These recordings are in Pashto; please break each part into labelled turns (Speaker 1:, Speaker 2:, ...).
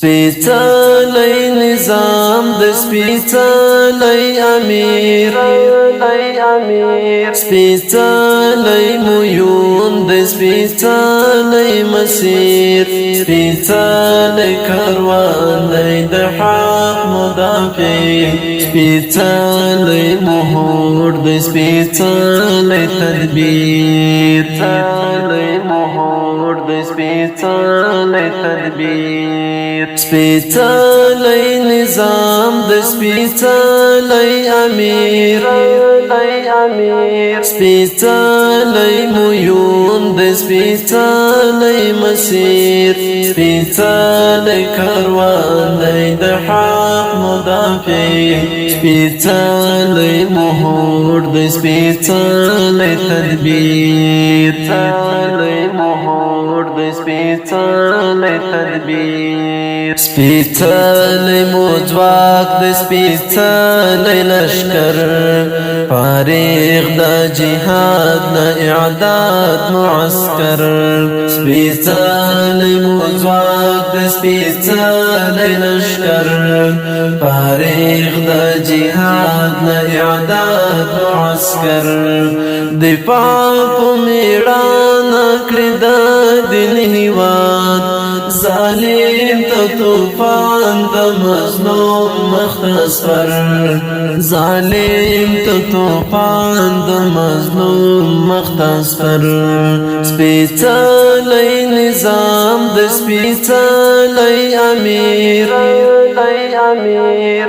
Speaker 1: سپیڅلی نظام د سپیڅلی امیر سپیڅلی مویون د سپیڅلی مسیر سپیڅلی کاروان دی د حق مدافع سپیڅلی مهور د سپیڅلی تدبیر سپیڅلی مهور د سپیڅلی تدبیر سپیڅلی نظام د سپیڅلی امیر سپیڅلی مویون د سپیڅلی مسیر سپیڅلی کاروان دی د حق مدافع سپیڅلی مهور د سپیڅلی تدبیر سپیڅلی مهور د سپیڅلی تدبیر سپیڅلی موځواک د سپیڅلی لشکر فارغ د جهاد نه اعداد معسكر سپیڅلی موځواک د سپیڅلی لشکر فارغ د جهاد نه اعداد معسكر دفاع په میړانه کړی د دین هیواد ظالم ته طوفان د مظلوم مختصر ظالم ته طوفان د مظلوم مختصر سپیڅلی نظام د سپیڅلی امیر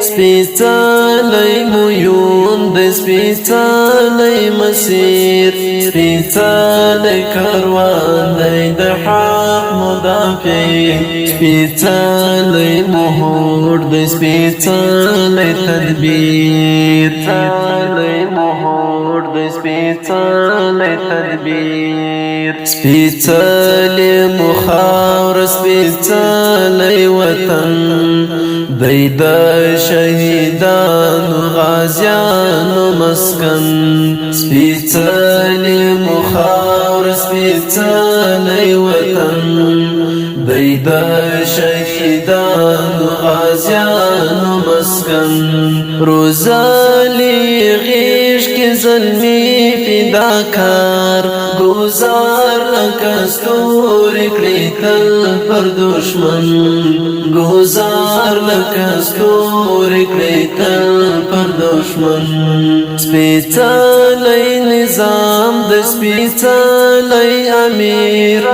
Speaker 1: سپیڅلی مویون د سپیڅلی مسیر سپیڅلی کاروان دی د حق مدافع سپیڅلی مهور د سپیڅلی تدبیر سپیڅلی مهور د سپیڅلی تدبیر سپیڅلی مخاور سپیڅلی وطن دی د شهیدانو غازیانو مسکن سپیڅلی مخاور سپیڅلی وطن دی د شهیدانو غازیانو مسکن روزالی غیش کی ظلمی فداکار گزار لکستور کړي تل پر دشمن گزار لکستور کړي تل پر دشمن سپیڅلی نظام د سپیڅلی امیر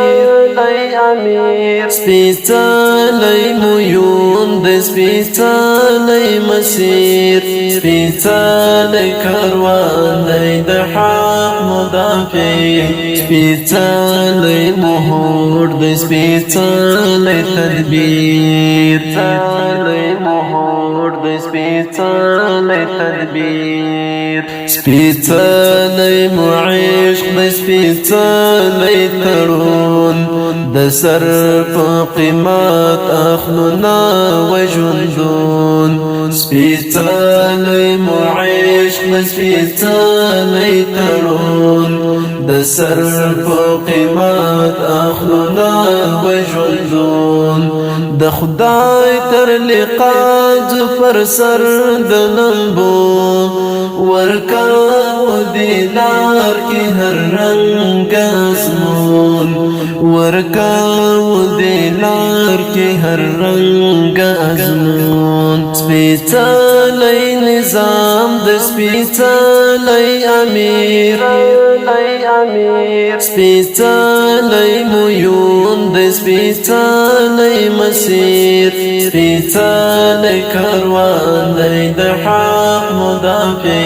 Speaker 1: سپیڅلی مویون د سپیڅلی مسیر سپیڅلی کاروان دی د حق مدافع سپیڅلی مهور د سپیڅلی تدبیر سپیڅلی مهور د سپیڅلی تدبیر سپیڅلی معشق د سپیڅلی تړون د سر په قیمت اخلونا و ژوندون سپیڅلی معشق د سپیڅلی تړون د سر په قیمت اخلونا و ژوندون د خدای تر لقا پر سر د لمبو ورکاو دینار کی هر رنگ ازمون ورکاو دینار کی هر رنگ ازمون سپیڅلی نظام د سپیڅلی امیر سپیڅلی مویون د سپیڅلی مسیر سپیڅلی کاروان دی د حق مدافع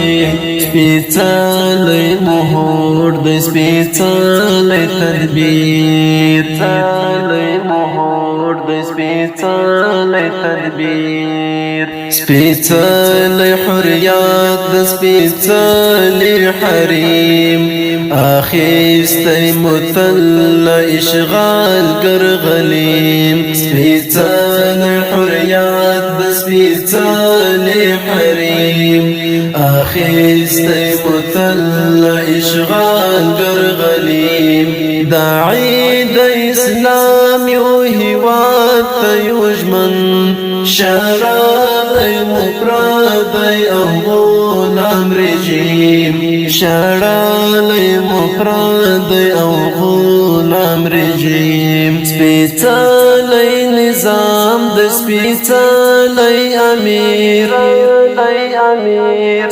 Speaker 1: سپیڅلی مهور د سپیڅلی تدبیر سپیڅلی مهور د سپیڅلی تدبیر سپیڅلی حریات د سپیڅلی حریم اخیستی متل اشغال گرغلیم سپیڅلی حریات د سپیڅلی حریم اخیستی متل اشغال گرغلیم داعی د اسلام یو هیواد ته یو ژمن ژوند شړلی مو پردی او غلام رژیم شړلی مو پردی او غلام رژیم سپېڅلی نظام د سپېڅلی امیر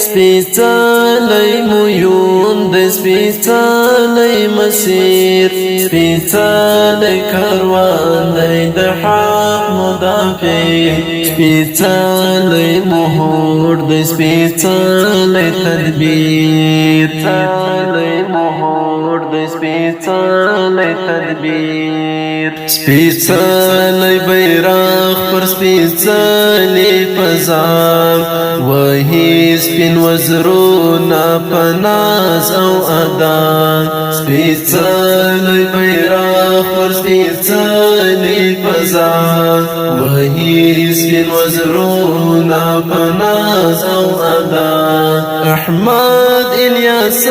Speaker 1: سپېڅلی مویون د سپېڅلی مسیر سپېڅلی کاروان دی د حق مدافع سپېڅلی مهور د سپېڅلی تدبیر سپېڅلی مهور د سپېڅلی تدبیر سپېڅلی بیرغ پر سپېڅلی فضا وهي سپین وزرونه په ناز او ادا سپېڅلی بیرغ پر سپېڅلی فضا وهي سپین وزرونه په ناز او ادا احمد الیاس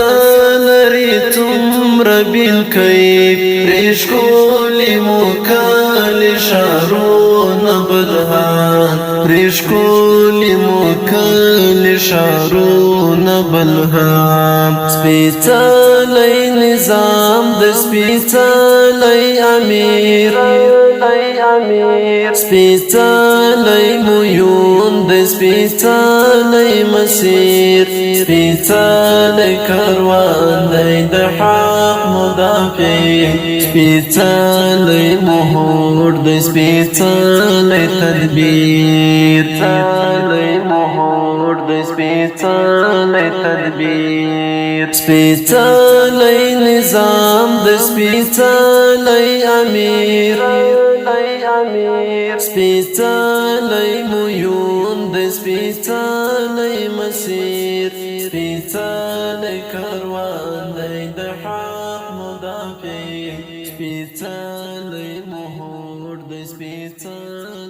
Speaker 1: لري څومره بالکیف پرېښکلي مو کلي ښارونه بلهان پرېښکلي مو کلي ښارونه بلهان سپېڅلی نظام د سپېڅلی امیر سپېڅلی مویون د سپېڅلی مسیر سپېڅلی کاروان دی د حق مدافع سپېڅلی مهور د سپېڅلی تدبیر سپېڅلی مهور د سپېڅلی تدبیر سپېڅلی نظام د سپېڅلی امیر سپېڅلی مویون د سپېڅلی مسیر سپېڅلی کاروان دی د حق مدافع سپېڅلی مهور د سپېڅلی